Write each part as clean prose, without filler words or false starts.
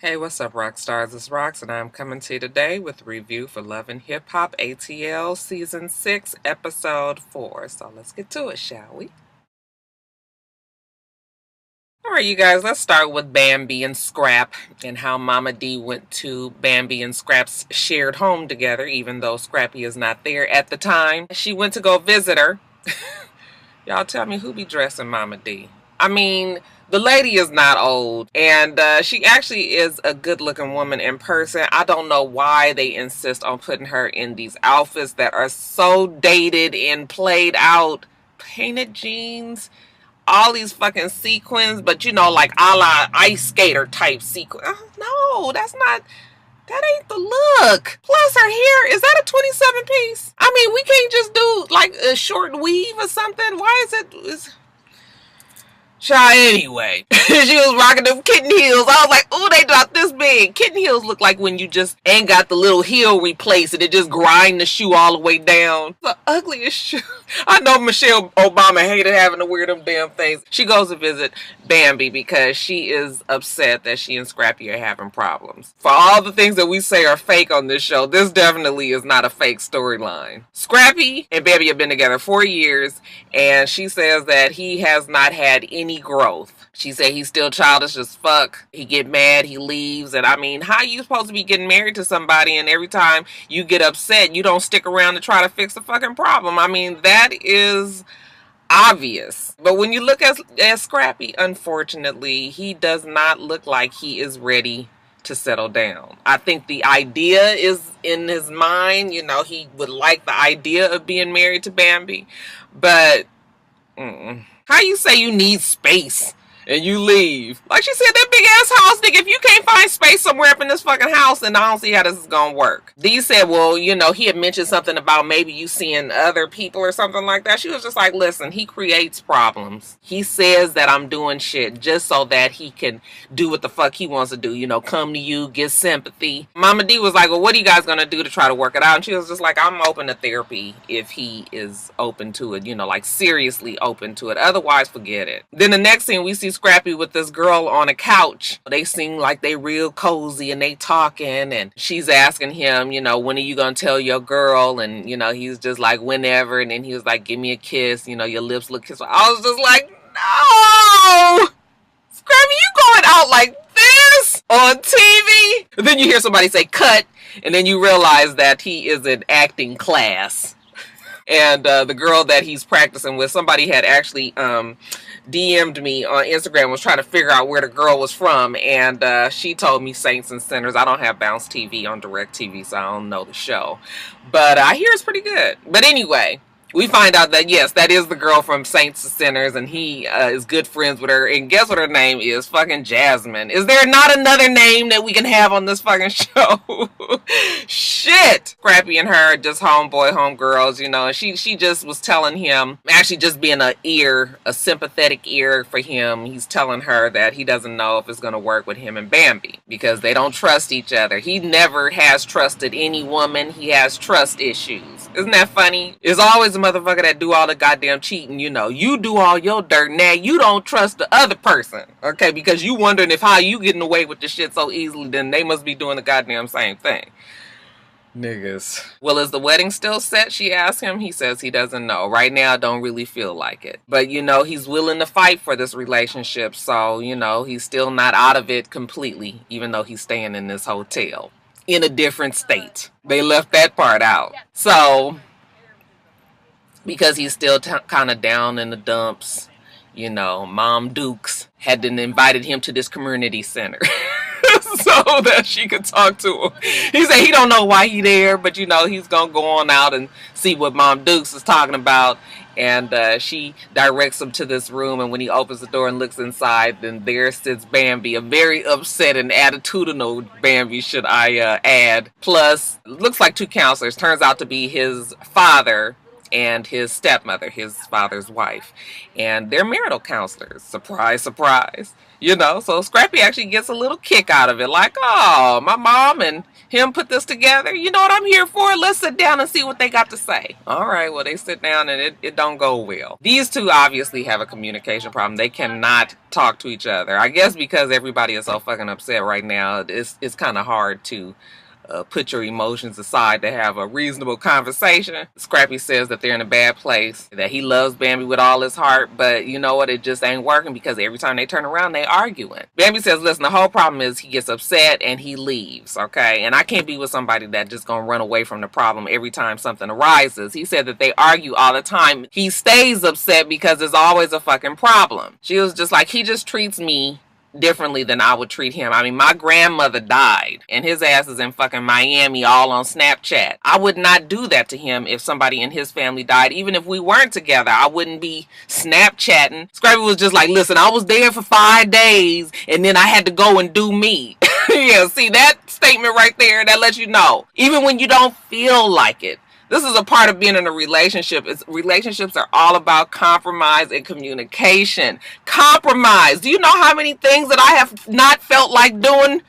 Hey, what's up, rock stars? It's Rox, and I'm coming to you today with a review for Love and Hip Hop ATL Season 6, Episode 4. So let's get to it, shall we? Alright, you guys, let's start with Bambi and Scrap and how Mama D went to Bambi and Scrap's shared home together, even though Scrappy is not there at the time. She went to go visit her. Y'all tell me who be dressing Mama D? I mean, the lady is not old, and she actually is a good-looking woman in person. I don't know why they insist on putting her in these outfits that are so dated and played out. Painted jeans, all these fucking sequins, but you know, like a la ice skater type sequin. No, that's not... That ain't the look. Plus, her hair, is that a 27 piece? I mean, we can't just do like a short weave or something. Why is it... Child, anyway, she was rocking them kitten heels. I was like, oh, they dropped this big. Kitten heels look like when you just ain't got the little heel replaced and it just grind the shoe all the way down. The ugliest shoe. I know Michelle Obama hated having to wear them damn things. She goes to visit Bambi because she is upset that she and Scrappy are having problems. For all the things that we say are fake on this show, this definitely is not a fake storyline. Scrappy and Bambi have been together 4 years, and she says that he has not had any growth. She said he's still childish as fuck. He get mad, he leaves, and I mean, how you supposed to be getting married to somebody and every time you get upset, you don't stick around to try to fix the fucking problem? I mean, that is obvious. But when you look at Scrappy, unfortunately, he does not look like he is ready to settle down. I think the idea is in his mind. You know, he would like the idea of being married to Bambi, but how you say you need space and you leave? Like she said, that big ass house, nigga, if you can't find space somewhere up in this fucking house, then I don't see how this is gonna work. Dee said, well, you know, he had mentioned something about maybe you seeing other people or something like that. She was just like, listen, he creates problems. He says that I'm doing shit just so that he can do what the fuck he wants to do, you know, come to you, get sympathy. Mama D was like, well, what are you guys gonna do to try to work it out? And she was just like, I'm open to therapy if he is open to it, you know, like seriously open to it. Otherwise, forget it. Then the next thing we see Scrappy with this girl on a couch. They seem like they real cozy and they talking, and she's asking him, you know, when are you gonna tell your girl? And you know, he's just like, whenever. And then he was like, give me a kiss, you know, your lips look kissed. I was just like, no, Scrappy, you going out like this on TV? And then you hear somebody say cut, and then you realize that he is in acting class. And the girl that he's practicing with, somebody had actually DM'd me on Instagram, was trying to figure out where the girl was from, and she told me Saints and Sinners. I don't have Bounce TV on Direct TV, so I don't know the show, but I hear it's pretty good. But anyway, we find out that yes, that is the girl from Saints and Sinners, and he is good friends with her. And guess what her name is? Fucking Jasmine. Is there not another name that we can have on this fucking show? Shit. Scrappy and her are just homeboy, homegirls, you know. And she just was telling him, actually just being a sympathetic ear for him. He's telling her that he doesn't know if it's gonna work with him and Bambi because they don't trust each other. He never has trusted any woman. He has trust issues. Isn't that funny? It's always a motherfucker that do all the goddamn cheating, you know. You do all your dirt, now you don't trust the other person, okay? Because you wondering if how you getting away with this shit so easily, then they must be doing the goddamn same thing. Niggas. Well, is the wedding still set? She asked him. He says he doesn't know. Right now, I don't really feel like it. But, you know, he's willing to fight for this relationship. So, you know, he's still not out of it completely, even though he's staying in this hotel in a different state. They left that part out. So, because he's still kind of down in the dumps, you know, Mom Dukes had invited him to this community center so that she could talk to him. He said he don't know why he there, but you know, he's gonna go on out and see what Mom Dukes is talking about. And she directs him to this room, and when he opens the door and looks inside, then there sits Bambi, a very upset and attitudinal Bambi, should I add. Plus, looks like two counselors. Turns out to be his father and his stepmother, his father's wife. And they're marital counselors. Surprise, surprise. You know, so Scrappy actually gets a little kick out of it. Like, oh, my mom and him put this together. You know what I'm here for? Let's sit down and see what they got to say. All right, well, they sit down and it don't go well. These two obviously have a communication problem. They cannot talk to each other. I guess because everybody is so fucking upset right now, it's kind of hard to put your emotions aside to have a reasonable conversation. Scrappy says that they're in a bad place, that he loves Bambi with all his heart, but you know what, it just ain't working because every time they turn around, they arguing. Bambi says, listen, the whole problem is he gets upset and he leaves, okay? And I can't be with somebody that just gonna run away from the problem every time something arises. He said that they argue all the time. He stays upset because there's always a fucking problem. She was just like, he just treats me differently than I would treat him. I mean, my grandmother died and his ass is in fucking Miami all on Snapchat. I would not do that to him if somebody in his family died. Even if we weren't together, I wouldn't be Snapchatting. Scrappy was just like, listen, I was there for 5 days and then I had to go and do me. Yeah, see that statement right there, that lets you know. Even when you don't feel like it. This is a part of being in a relationship. Relationships are all about compromise and communication. Compromise. Do you know how many things that I have not felt like doing?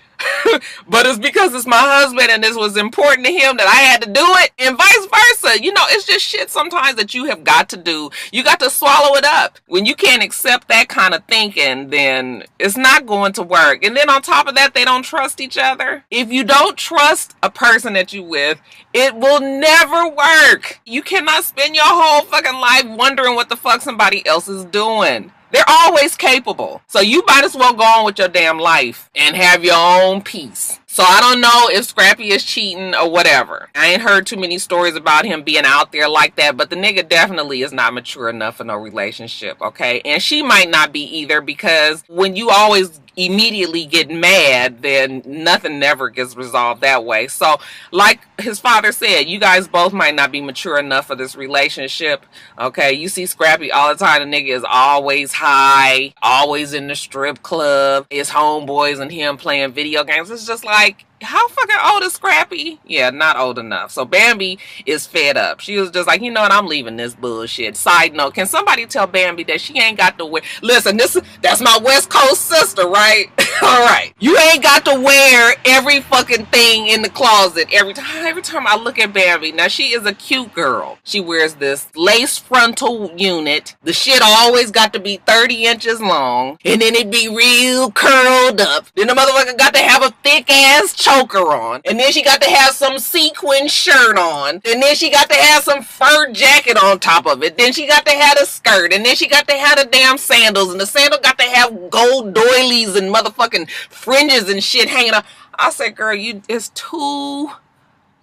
But it's because it's my husband and this was important to him that I had to do it, and vice versa. You know, it's just shit sometimes that you have got to do. You got to swallow it up. When you can't accept that kind of thinking, then it's not going to work. And then on top of that, they don't trust each other. If you don't trust a person that you with, it will never work. You cannot spend your whole fucking life wondering what the fuck somebody else is doing. They're always capable. So you might as well go on with your damn life and have your own peace. So I don't know if Scrappy is cheating or whatever. I ain't heard too many stories about him being out there like that, but the nigga definitely is not mature enough for no relationship, okay? And she might not be either, because when you always immediately get mad, then nothing never gets resolved that way. So like his father said, you guys both might not be mature enough for this relationship, okay? You see Scrappy all the time. The nigga is always high, always in the strip club, his homeboys and him playing video games. It's just like, how fucking old is Scrappy? Yeah, not old enough. So Bambi is fed up. She was just like, you know what, I'm leaving this bullshit. Side note, can somebody tell Bambi that she ain't got to wear... Listen, that's my West Coast sister, right? All right. You ain't got to wear every fucking thing in the closet every time I look at Bambi. Now, she is a cute girl. She wears this lace frontal unit. The shit always got to be 30 inches long. And then it be real curled up. Then the motherfucker got to have a thick ass choker on, and then she got to have some sequin shirt on, and then she got to have some fur jacket on top of it, then she got to have a skirt, and then she got to have the damn sandals, and the sandal got to have gold doilies and motherfucking fringes and shit hanging up. I said, girl, it's too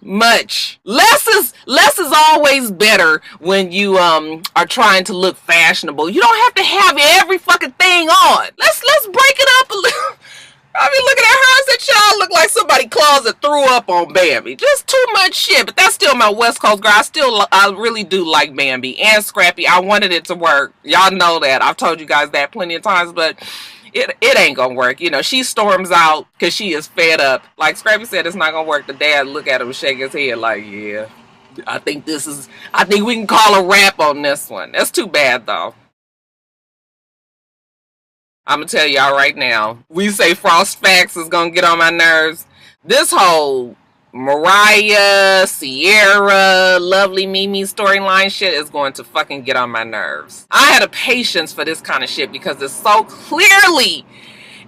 much. Less is always better when you are trying to look fashionable. You don't have to have every fucking thing on. Let's break it up a little. I be looking at her and said, y'all look like somebody closet threw up on Bambi. Just too much shit. But that's still my West Coast girl. I really do like Bambi and Scrappy. I wanted it to work. Y'all know that. I've told you guys that plenty of times, but it ain't gonna work. You know, she storms out because she is fed up. Like Scrappy said, it's not gonna work. The dad look at him and shake his head like, yeah, I think we can call a wrap on this one. That's too bad though. I'm going to tell y'all right now, we say Frost Facts is going to get on my nerves. This whole Mariah, Sierra, Lovely Mimi storyline shit is going to fucking get on my nerves. I had a patience for this kind of shit because it's so clearly...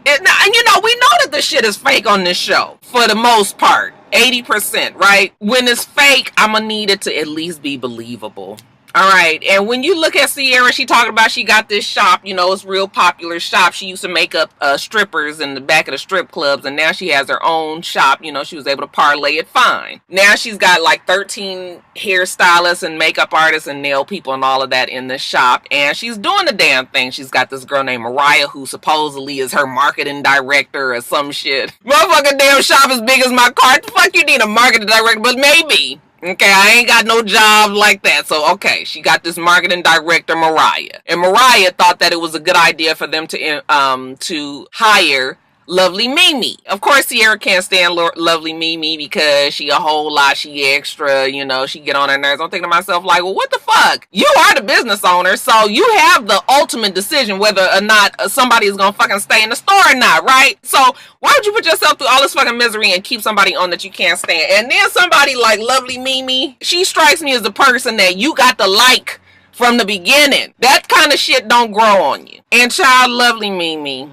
and you know, we know that this shit is fake on this show, for the most part. 80%, right? When it's fake, I'm going to need it to at least be believable. All right, and when you look at Sierra, she talking about she got this shop, you know, it's real popular shop. She used to make up strippers in the back of the strip clubs, and now she has her own shop. You know, she was able to parlay it fine. Now she's got like 13 hairstylists and makeup artists and nail people and all of that in the shop, and she's doing the damn thing. She's got this girl named Mariah who supposedly is her marketing director or some shit. Motherfucking damn shop as big as my car. The fuck you need a marketing director? But maybe. Okay, I ain't got no job like that. So, okay, she got this marketing director, Mariah. And Mariah thought that it was a good idea for them to hire Lovely Mimi. Of course, Sierra can't stand Lovely Mimi because she a whole lot, she extra, you know, she get on her nerves. I'm thinking to myself, like, well, what the fuck? You are the business owner, so you have the ultimate decision whether or not somebody is gonna fucking stay in the store or not, right? So why would you put yourself through all this fucking misery and keep somebody on that you can't stand? And then somebody like Lovely Mimi, she strikes me as the person that you got to like from the beginning. That kind of shit don't grow on you. And child, Lovely Mimi,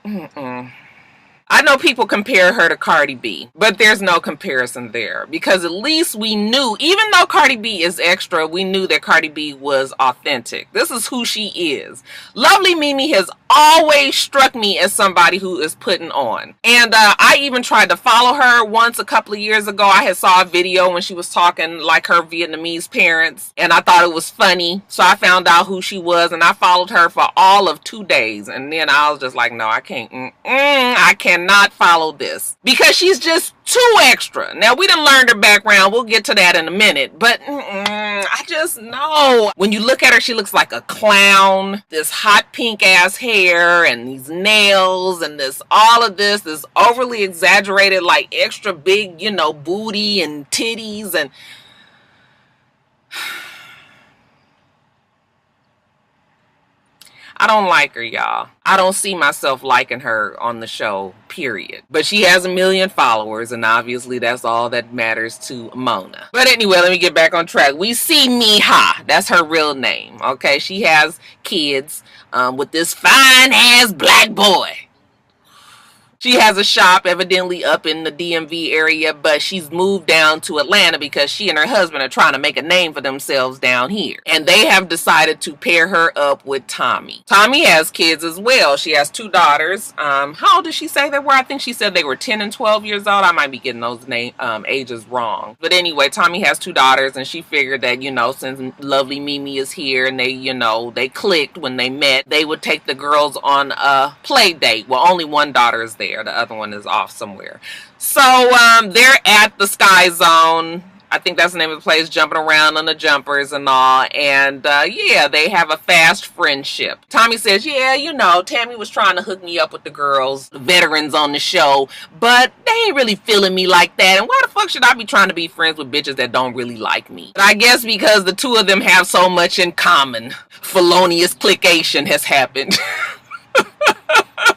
I know people compare her to Cardi B, but there's no comparison there because at least we knew, even though Cardi B is extra, we knew that Cardi B was authentic. This is who she is. Lovely Mimi has always struck me as somebody who is putting on. And I even tried to follow her once a couple of years ago. I had saw a video when she was talking like her Vietnamese parents, and I thought it was funny. So I found out who she was, and I followed her for all of 2 days. And then I was just like, no, I can't. I cannot follow this because she's just too extra. Now, we done learned her background. We'll get to that in a minute. But I just know. When you look at her, she looks like a clown. This hot pink ass hair and these nails and this, all of this overly exaggerated, like extra big, you know, booty and titties and... I don't like her, y'all. I don't see myself liking her on the show, period. But she has 1 million followers, and obviously that's all that matters to Mona. But anyway, let me get back on track. We see Miha. That's her real name, okay? She has kids with this fine-ass black boy. She has a shop evidently up in the DMV area, but she's moved down to Atlanta because she and her husband are trying to make a name for themselves down here. And they have decided to pair her up with Tommy. Tommy has kids as well. She has 2 daughters. How old did she say they were? I think she said they were 10 and 12 years old. I might be getting those ages wrong. But anyway, Tommy has 2 daughters, and she figured that, you know, since Lovely Mimi is here and they, you know, they clicked when they met, they would take the girls on a play date. Well, only one daughter is there. The other one is off somewhere. So they're at the Sky Zone. I think that's the name of the place, jumping around on the jumpers and all. And yeah, they have a fast friendship. Tommy says, yeah, you know, Tammy was trying to hook me up with the girls, the veterans on the show, but they ain't really feeling me like that. And why the fuck should I be trying to be friends with bitches that don't really like me? But I guess because the 2 of them have so much in common, felonious clickation has happened.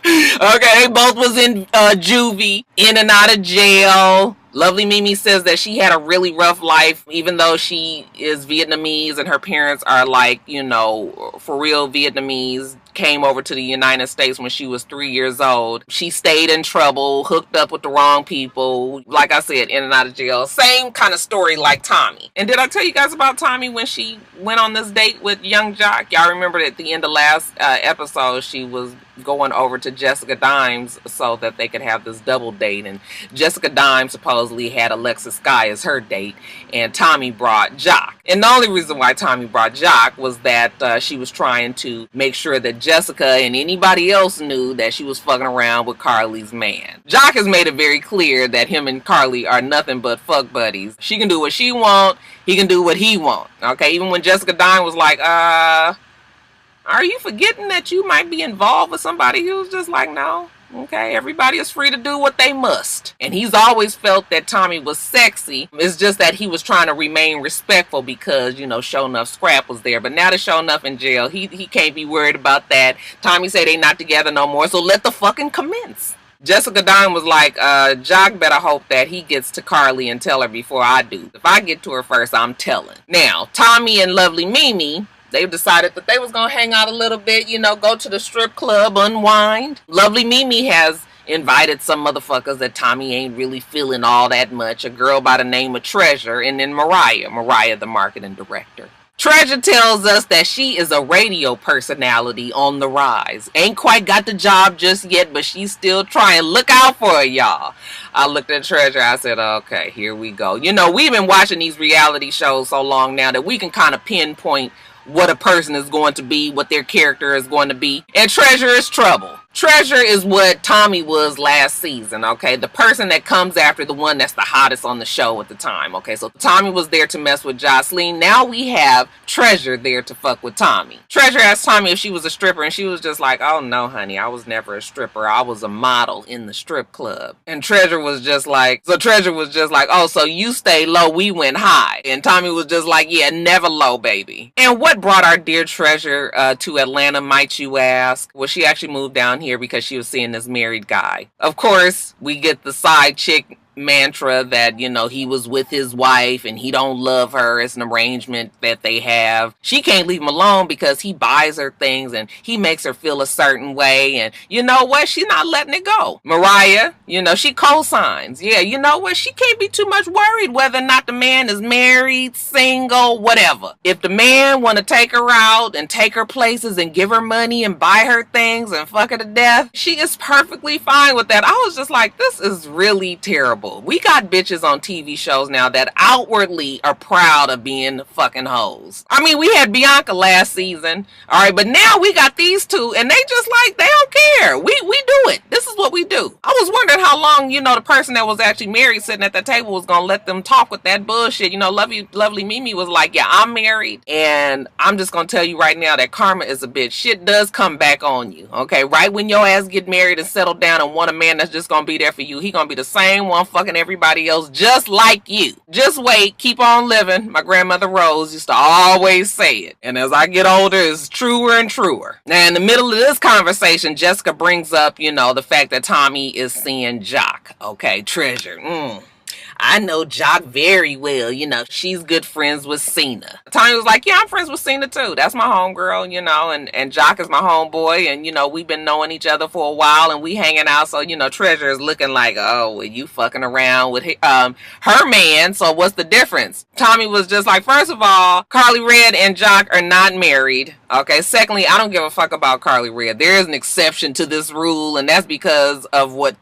Okay, they both was in juvie, in and out of jail. Lovely Mimi says that she had a really rough life, even though she is Vietnamese and her parents are like, you know, for real Vietnamese, came over to the United States when she was 3 years old. She stayed in trouble, hooked up with the wrong people, like I said, in and out of jail. Same kind of story like Tommy. And did I tell you guys about Tommy when she went on this date with Young Jock? Y'all remember at the end of last episode, she was going over to Jessica Dimes so that they could have this double date, and Jessica Dimes supposedly had Alexis Sky as her date, and Tommy brought Jock. And the only reason why Tommy brought Jock was that she was trying to make sure that Jessica and anybody else knew that she was fucking around with Carly's man. Jock has made it very clear that him and Carly are nothing but fuck buddies. She can do what she want, he can do what he want. Okay, even when Jessica Dimes was like, are you forgetting that you might be involved with somebody? He was just like, no. Okay, everybody is free to do what they must. And he's always felt that Tommy was sexy. It's just that he was trying to remain respectful because, you know, Show Enough Scrap was there. But now that Show Enough in jail, he can't be worried about that. Tommy said they not together no more, so let the fucking commence. Jessica Dime was like, Jock better hope that he gets to Carly and tell her before I do. If I get to her first, I'm telling. Now, Tommy and Lovely Mimi, they decided that they was going to hang out a little bit, you know, go to the strip club, unwind. Lovely Mimi has invited some motherfuckers that Tommy ain't really feeling all that much. A girl by the name of Treasure, and then Mariah, the marketing director. Treasure tells us that she is a radio personality on the rise. Ain't quite got the job just yet, but she's still trying. Look out for her, y'all. I looked at Treasure. I said, okay, here we go. You know, we've been watching these reality shows so long now that we can kind of pinpoint what a person is going to be, what their character is going to be. And Treasure is trouble. Treasure is what Tommy was last season, okay? The person that comes after the one that's the hottest on the show at the time, okay? So Tommy was there to mess with Jocelyn. Now we have Treasure there to fuck with Tommy. Treasure asked Tommy if she was a stripper, and she was just like, oh no, honey, I was never a stripper. I was a model in the strip club. And Treasure was just like, oh, so you stay low, we went high. And Tommy was just like, yeah, never low, baby. And what brought our dear Treasure to Atlanta, might you ask? Well, she actually moved down here because she was seeing this married guy. Of course, we get the side chick mantra that, you know, he was with his wife and he don't love her. It's an arrangement that they have. She can't leave him alone because he buys her things and he makes her feel a certain way. And you know what? She's not letting it go. Mariah, you know, she co-signs. Yeah, you know what? She can't be too much worried whether or not the man is married, single, whatever. If the man want to take her out and take her places and give her money and buy her things and fuck her to death, she is perfectly fine with that. I was just like, this is really terrible. We got bitches on TV shows now that outwardly are proud of being fucking hoes. I mean, we had Bianca last season, all right, but now we got these two, and they just like, they don't care. We do it. This is what we do. I was wondering how long, you know, the person that was actually married sitting at the table was gonna let them talk with that bullshit. You know, lovely Mimi was like, yeah, I'm married, and I'm just gonna tell you right now that karma is a bitch. Shit does come back on you, okay? Right when your ass get married and settle down and want a man that's just gonna be there for you, he gonna be the same one fucking everybody else just like you. Just wait, keep on living. My grandmother Rose used to always say it, and as I get older, it's truer and truer. Now in the middle of this conversation, Jessica brings up, you know, the fact that Tommy is seeing Jock. Okay, Treasure. I know Jock very well. You know, she's good friends with Cena. Tommy was like, yeah, I'm friends with Cena too. That's my homegirl, you know, and Jock is my homeboy. And, you know, we've been knowing each other for a while and we hanging out. So, you know, Treasure is looking like, oh, well, you fucking around with her man. So what's the difference? Tommy was just like, first of all, Carly Red and Jock are not married. Okay. Secondly, I don't give a fuck about Carly Red. There is an exception to this rule, and that's because of what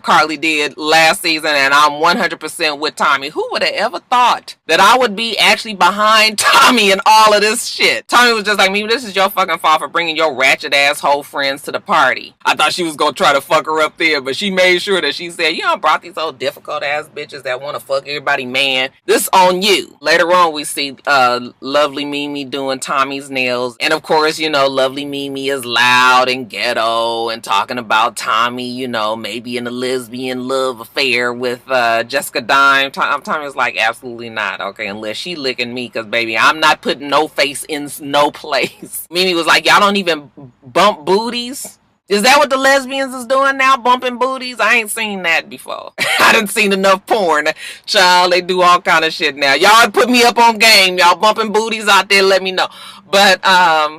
Carly did last season, and I'm 100% with Tommy. Who would have ever thought that I would be actually behind Tommy in all of this shit? Tommy was just like, me, this is your fucking fault for bringing your ratchet asshole friends to the party. I thought she was gonna try to fuck her up there, but she made sure that she said, you know, brought these old difficult ass bitches that want to fuck everybody, man. This on you. Later on, we see lovely Mimi doing Tommy's nails, and of course, you know, lovely Mimi is loud and ghetto and talking about Tommy, you know, maybe in a lesbian love affair with Jessica Dime. Tommy was like, absolutely not, okay, unless she licking me, because baby, I'm not putting no face in no place. Mimi was like, y'all don't even bump booties? Is that what the lesbians is doing now, bumping booties? I ain't seen that before. I done seen enough porn. Child, they do all kind of shit now. Y'all put me up on game. Y'all bumping booties out there, let me know. But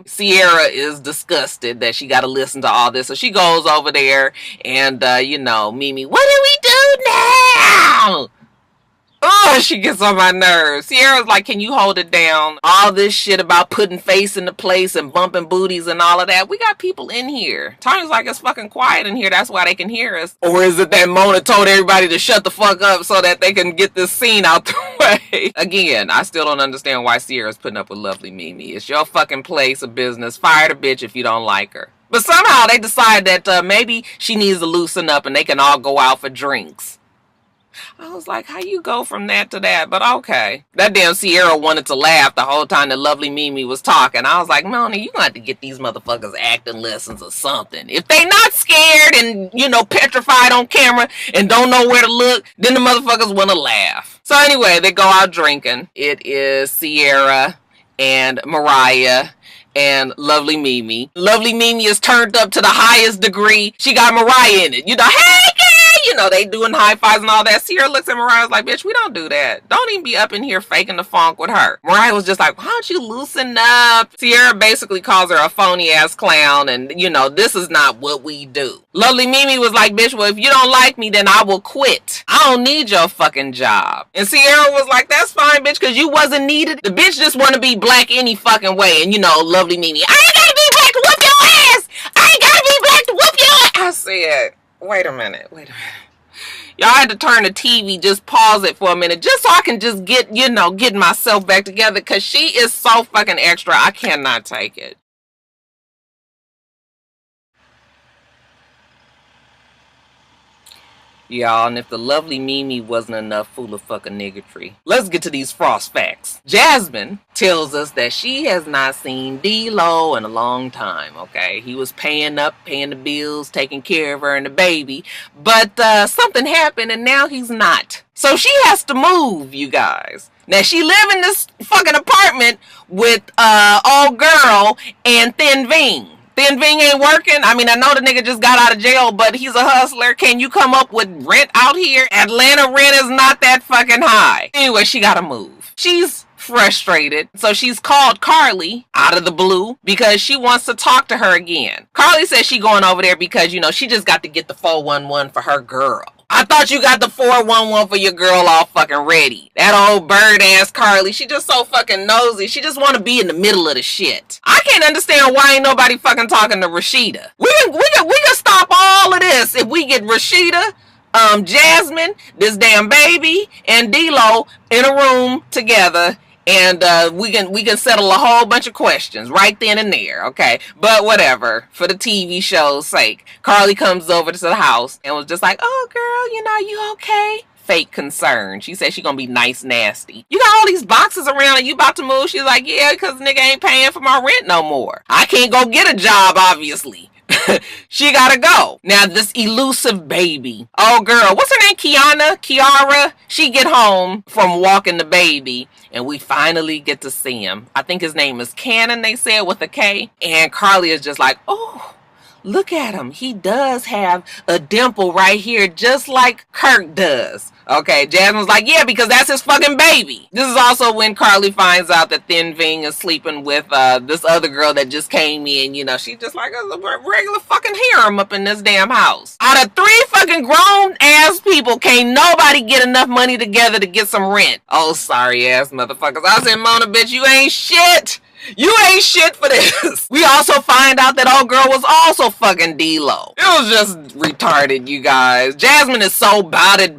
Sierra is disgusted that she got to listen to all this. So she goes over there and, you know, Mimi, what do we do now? Oh, she gets on my nerves. Sierra's like, can you hold it down? All this shit about putting face into place and bumping booties and all of that. We got people in here. Tony's like, it's fucking quiet in here. That's why they can hear us. Or is it that Mona told everybody to shut the fuck up so that they can get this scene out the way? Again, I still don't understand why Sierra's putting up with lovely Mimi. It's your fucking place of business. Fire the bitch if you don't like her. But somehow they decide that maybe she needs to loosen up and they can all go out for drinks. I was like, how you go from that to that? But okay. That damn Sierra wanted to laugh the whole time that lovely Mimi was talking. I was like, Mona, you gonna have to get these motherfuckers acting lessons or something. If they not scared and, you know, petrified on camera and don't know where to look, then the motherfuckers wanna laugh. So anyway, they go out drinking. It is Sierra and Mariah and lovely Mimi. Lovely Mimi is turned up to the highest degree. She got Mariah in it. You know, hey girl! You know, they doing high fives and all that. Sierra looks at Mariah's like, bitch, we don't do that. Don't even be up in here faking the funk with her. Mariah was just like, why don't you loosen up? Sierra basically calls her a phony ass clown, and you know, this is not what we do. Lovely Mimi was like, bitch, well, if you don't like me, then I will quit. I don't need your fucking job. And Sierra was like, that's fine, bitch, because you wasn't needed. The bitch just want to be black any fucking way. And you know, lovely Mimi, I ain't gotta be black to whoop your ass. I ain't gotta be black to whoop your ass. I said, wait a minute. Y'all had to turn the TV, just pause it for a minute, just so I can just get, get myself back together, because she is so fucking extra. I cannot take it. Y'all, and if the lovely Mimi wasn't enough fool of fucking niggotry, let's get to these frost facts. Jasmine tells us that she has not seen D-Lo in a long time, okay? He was paying the bills, taking care of her and the baby, but something happened and now he's not. So she has to move, you guys. Now, she live in this fucking apartment with old girl and Thin Ving. Thin Ving ain't working. I mean, I know the nigga just got out of jail, but he's a hustler. Can you come up with rent out here? Atlanta rent is not that fucking high. Anyway, she gotta move. She's frustrated, so she's called Carly out of the blue because she wants to talk to her again. Carly says she going over there because, she just got to get the 411 for her girl. I thought you got the 411 for your girl all fucking ready. That old bird ass Carly, she just so fucking nosy. She just want to be in the middle of the shit. I can't understand why ain't nobody fucking talking to Rashida. We can stop all of this if we get Rashida, Jasmine, this damn baby, and D-Lo in a room together. And we can settle a whole bunch of questions right then and there, okay? But whatever, for the TV show's sake. Carly comes over to the house and was just like, oh, girl, you okay? Fake concern. She said she gonna be nice nasty. You got all these boxes around and you about to move? She's like, yeah, because nigga ain't paying for my rent no more. I can't go get a job, obviously. She gotta go. Now, this elusive baby. Oh, girl. What's her name? Kiara? She get home from walking the baby, and we finally get to see him. I think his name is Cannon, they said, with a K. And Carly is just like, oh, look at him. He does have a dimple right here, just like Kirk does. Okay, Jasmine's like, yeah, because that's his fucking baby. This is also when Carly finds out that Thin Ving is sleeping with this other girl that just came in. She just like a regular fucking harem up in this damn house. Out of 3 fucking grown ass people, can't nobody get enough money together to get some rent. Oh, sorry ass motherfuckers. I said, Mona, bitch, you ain't shit. You ain't shit for this. We also find out that old girl was also fucking D-Lo. It was just retarded, you guys. Jasmine is so bout it.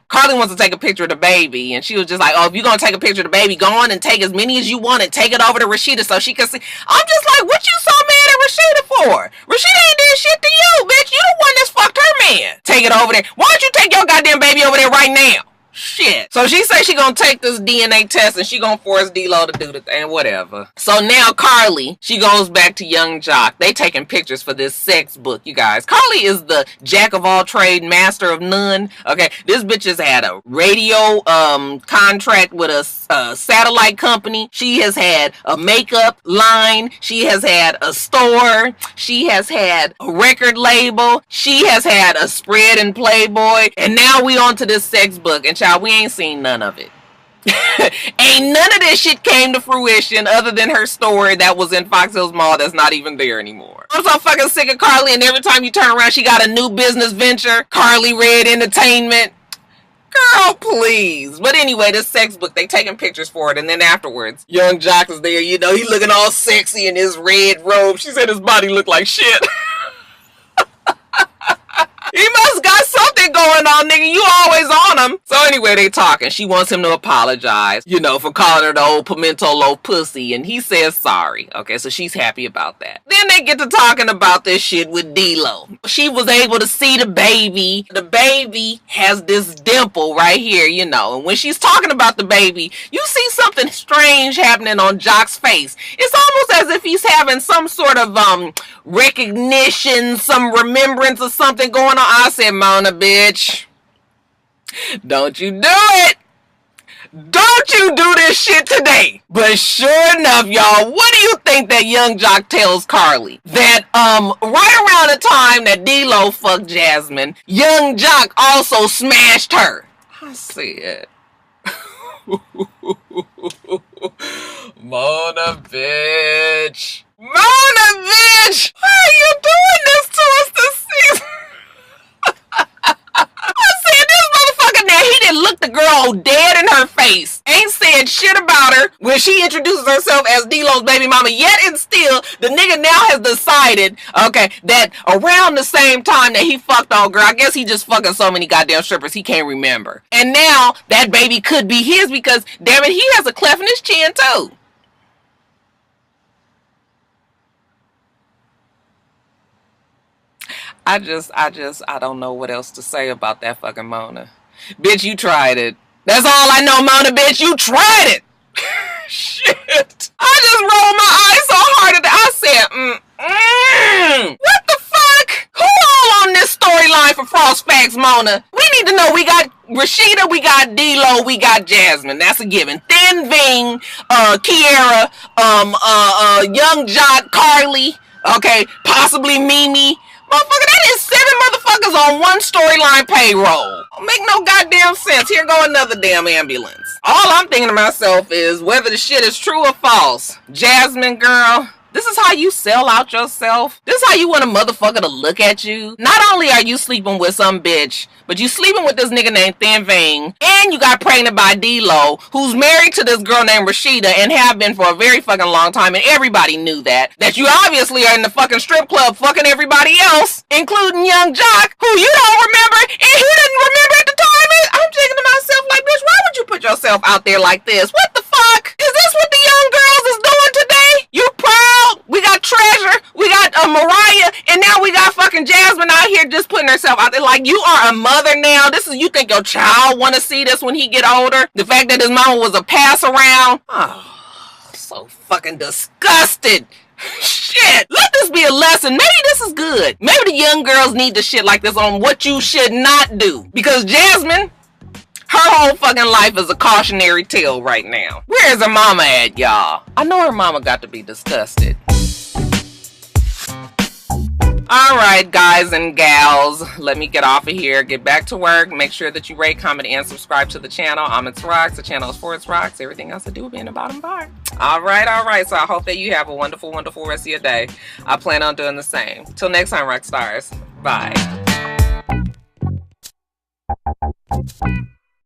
Carly wants to take a picture of the baby, and she was just like, oh, if you're gonna take a picture of the baby, go on and take as many as you want and take it over to Rashida so she can see. I'm just like, what you so mad at Rashida for? Rashida ain't did shit to you, bitch. You the one that's fucked her man. Take it over there. Why don't you take your goddamn baby over there right now? Shit. So she say she gonna take this DNA test and she gonna force D-Lo to do the thing, whatever. So now Carly, she goes back to Young Jock. They taking pictures for this sex book, you guys. Carly is the jack of all trade, master of none. Okay, this bitch has had a radio contract with a satellite company. She has had a makeup line. She has had a store. She has had a record label. She has had a spread in Playboy. And now we on to this sex book. And child, we ain't seen none of it. Ain't none of this shit came to fruition other than her story that was in Fox Hills Mall that's not even there anymore. I'm so fucking sick of Carly, and every time you turn around, she got a new business venture. Carly Red Entertainment. Girl, please. But anyway, this sex book, they taking pictures for it, and then afterwards, Young Jock is there, he looking all sexy in his red robe. She said his body looked like shit. He must got something going on, nigga. You always on him. So anyway, they talking. She wants him to apologize, for calling her the old pimento low pussy. And he says sorry. Okay, so she's happy about that. Then they get to talking about this shit with D-Lo. She was able to see the baby. The baby has this dimple right here, And when she's talking about the baby, you see something strange happening on Jock's face. It's almost as if he's having some sort of recognition, some remembrance of something going on. I said, Mona, bitch, don't you do it. Don't you do this shit today. But sure enough, y'all, what do you think that Young Jock tells Carly? That right around the time that D-Lo fucked Jasmine, Young Jock also smashed her. I said, Mona, bitch. Mona, bitch. Why are you doing this to us this season? I said, this motherfucker now, he didn't look the girl dead in her her face. Ain't said shit about her when she introduces herself as D-Lo's baby mama. Yet and still, the nigga now has decided, okay, that around the same time that he fucked old girl, I guess he just fucking so many goddamn strippers he can't remember. And now that baby could be his because, damn it, he has a cleft in his chin too. I don't know what else to say about that fucking Mona. Bitch, you tried it. That's all I know, Mona, bitch. You tried it. Shit. I just rolled my eyes so hard at that. I said, what the fuck? Who all on this storyline for Frost Facts, Mona? We need to know. We got Rashida, we got D-Lo, we got Jasmine. That's a given. Thin Ving, Kiara, Young Jock, Carly, okay, possibly Mimi. Motherfucker, that is 7 motherfuckers on one storyline payroll. Make no goddamn sense. Here go another damn ambulance. All I'm thinking to myself is whether the shit is true or false. Jasmine, girl, this is how you sell out yourself? This is how you want a motherfucker to look at you? Not only are you sleeping with some bitch, but you sleeping with this nigga named Thin Ving, and you got pregnant by D-Lo, who's married to this girl named Rashida and have been for a very fucking long time, and everybody knew that. That you obviously are in the fucking strip club fucking everybody else, including Young Jock, who you don't remember, and who didn't remember at the time. I'm thinking to myself like, bitch, why would you put yourself out there like this? What the fuck? Is this what the young girls is doing today? You proud? We got Treasure, we got Mariah, and now we got fucking Jasmine out here just putting herself out there like you are a mother now. This is, you think your child want to see this when he get older? The fact that his mama was a pass around. Oh, so fucking disgusted. Shit. Let this be a lesson. Maybe this is good. Maybe the young girls need the shit like this on what you should not do. Because Jasmine, her whole fucking life is a cautionary tale right now. Where is her mama at, y'all? I know her mama got to be disgusted. Alright, guys and gals, let me get off of here, get back to work. Make sure that you rate, comment, and subscribe to the channel. I'm itsrox. The channel is for itsrox. Everything else I do will be in the bottom bar. Alright. So I hope that you have a wonderful, wonderful rest of your day. I plan on doing the same. Till next time, rock stars. Bye.